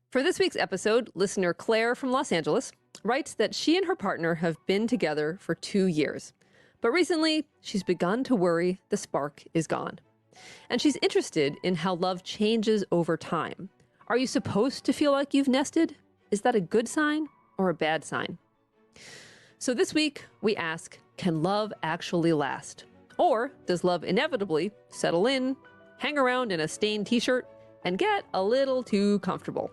For this week's episode, listener Claire from Los Angeles writes that she and her partner have been together for 2 years. But recently, she's begun to worry the spark is gone. And she's interested in how love changes over time. Are you supposed to feel like you've nested? Is that a good sign or a bad sign? So this week, we ask, can love actually last? Or does love inevitably settle in, hang around in a stained t-shirt, and get a little too comfortable?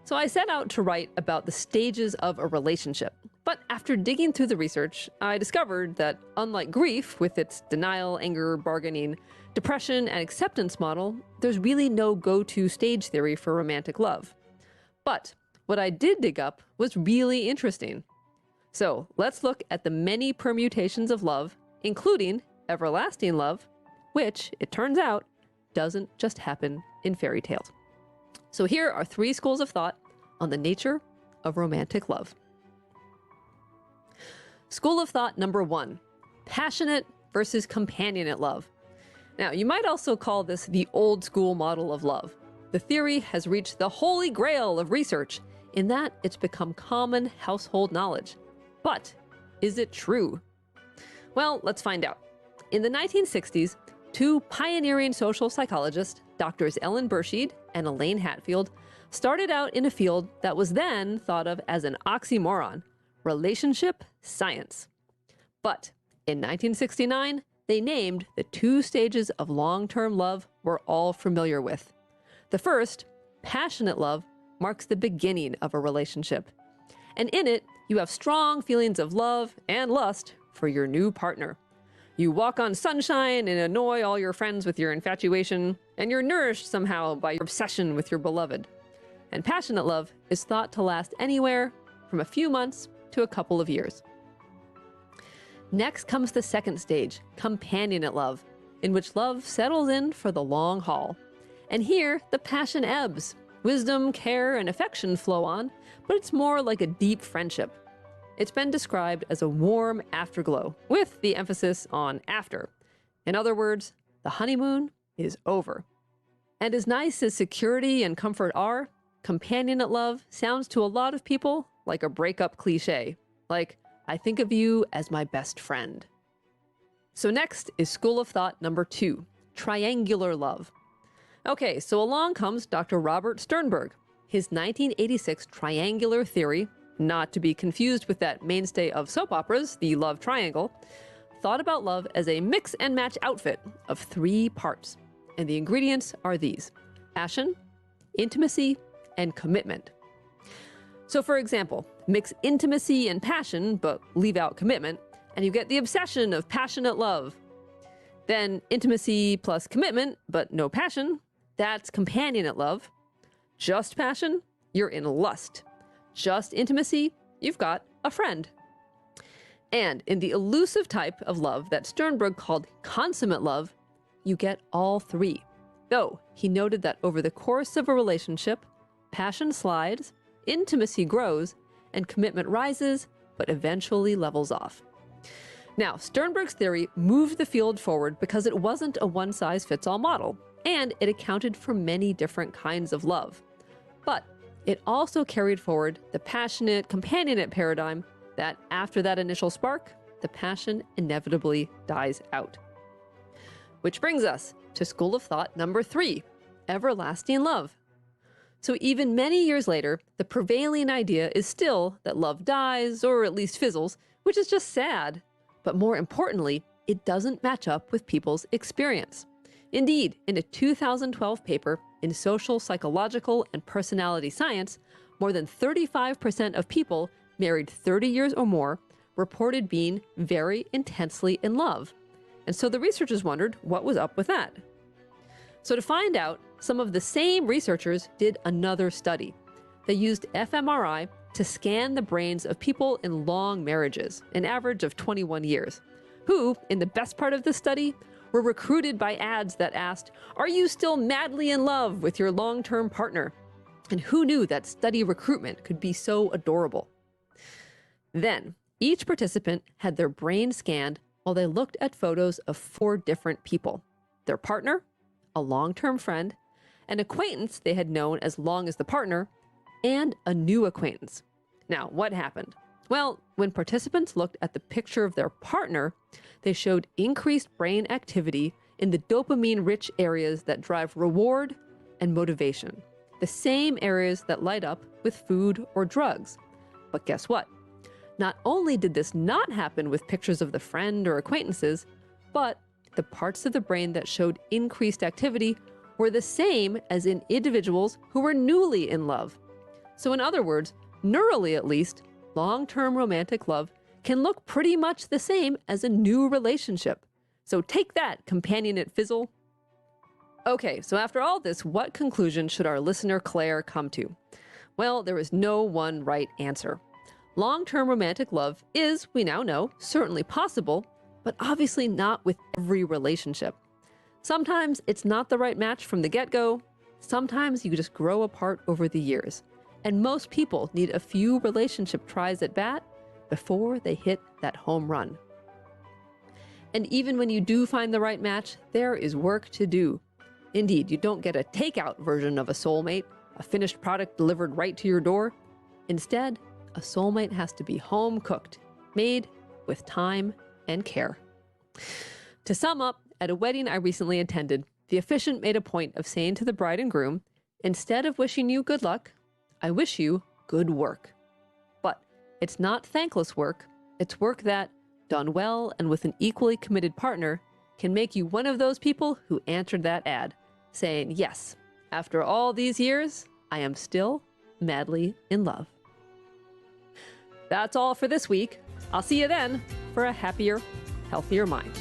So I set out to write about the stages of a relationship. But after digging through the research, I discovered that unlike grief, with its denial, anger, bargaining, depression, and acceptance model, there's really no go-to stage theory for romantic love. But what I did dig up was really interesting. So let's look at the many permutations of love, including everlasting love, which, it turns out, doesn't just happen in fairy tales. So here are 3 schools of thought on the nature of romantic love. School of thought number 1, passionate versus companionate love. Now, you might also call this the old school model of love. The theory has reached the holy grail of research in that it's become common household knowledge. But is it true? Well, let's find out. In the 1960s, 2 pioneering social psychologists, Drs. Ellen Burscheid and Elaine Hatfield, started out in a field that was then thought of as an oxymoron, relationship science. But in 1969, they named the 2 stages of long-term love we're all familiar with. The first, passionate love, marks the beginning of a relationship. And in it, you have strong feelings of love and lust for your new partner. You walk on sunshine and annoy all your friends with your infatuation, and you're nourished somehow by your obsession with your beloved. And passionate love is thought to last anywhere from a few months to a couple of years. Next comes the second stage, companionate love, in which love settles in for the long haul. And here, the passion ebbs. Wisdom, care, and affection flow on, but it's more like a deep friendship. It's been described as a warm afterglow, with the emphasis on after. In other words, the honeymoon is over. And as nice as security and comfort are, companionate love sounds to a lot of people like a breakup cliche, like, I think of you as my best friend. So next is school of thought number 2, triangular love. Okay, so along comes Dr. Robert Sternberg. His 1986 triangular theory, not to be confused with that mainstay of soap operas, the love triangle, thought about love as a mix and match outfit of 3 parts. And the ingredients are these: passion, intimacy, and commitment. So for example, mix intimacy and passion, but leave out commitment, and you get the obsession of passionate love. Then intimacy plus commitment, but no passion, that's companionate love. Just passion, you're in lust. Just intimacy, you've got a friend. And in the elusive type of love that Sternberg called consummate love, you get all 3. Though he noted that over the course of a relationship, passion slides, intimacy grows, and commitment rises, but eventually levels off. Now, Sternberg's theory moved the field forward because it wasn't a one-size-fits-all model, and it accounted for many different kinds of love. But it also carried forward the passionate, companionate paradigm that after that initial spark, the passion inevitably dies out. Which brings us to school of thought number 3, everlasting love. So even many years later, the prevailing idea is still that love dies, or at least fizzles, which is just sad. But more importantly, it doesn't match up with people's experience. Indeed, in a 2012 paper in Social, Psychological, and Personality Science, more than 35% of people married 30 years or more reported being very intensely in love. And so the researchers wondered what was up with that. So to find out, some of the same researchers did another study. They used fMRI to scan the brains of people in long marriages, an average of 21 years, who, in the best part of the study, were recruited by ads that asked, "Are you still madly in love with your long-term partner?" And who knew that study recruitment could be so adorable? Then, each participant had their brain scanned while they looked at photos of 4 different people. their partner, a long-term friend, an acquaintance they had known as long as the partner, and a new acquaintance. Now, what happened? Well, when participants looked at the picture of their partner, they showed increased brain activity in the dopamine-rich areas that drive reward and motivation, the same areas that light up with food or drugs. But guess what? Not only did this not happen with pictures of the friend or acquaintances, but the parts of the brain that showed increased activity were the same as in individuals who were newly in love. So in other words, neurally at least, long-term romantic love can look pretty much the same as a new relationship. So take that, companionate fizzle. Okay, so after all this, what conclusion should our listener Claire come to? Well, there is no one right answer. Long-term romantic love is, we now know, certainly possible, but obviously not with every relationship. Sometimes it's not the right match from the get-go. Sometimes you just grow apart over the years. And most people need a few relationship tries at bat before they hit that home run. And even when you do find the right match, there is work to do. Indeed, you don't get a takeout version of a soulmate, a finished product delivered right to your door. Instead, a soulmate has to be home cooked, made with time and care. To sum up, at a wedding I recently attended, the officiant made a point of saying to the bride and groom, instead of wishing you good luck, I wish you good work. But it's not thankless work. It's work that, done well and with an equally committed partner, can make you one of those people who answered that ad, saying, yes, after all these years, I am still madly in love. That's all for this week. I'll see you then for a happier, healthier mind.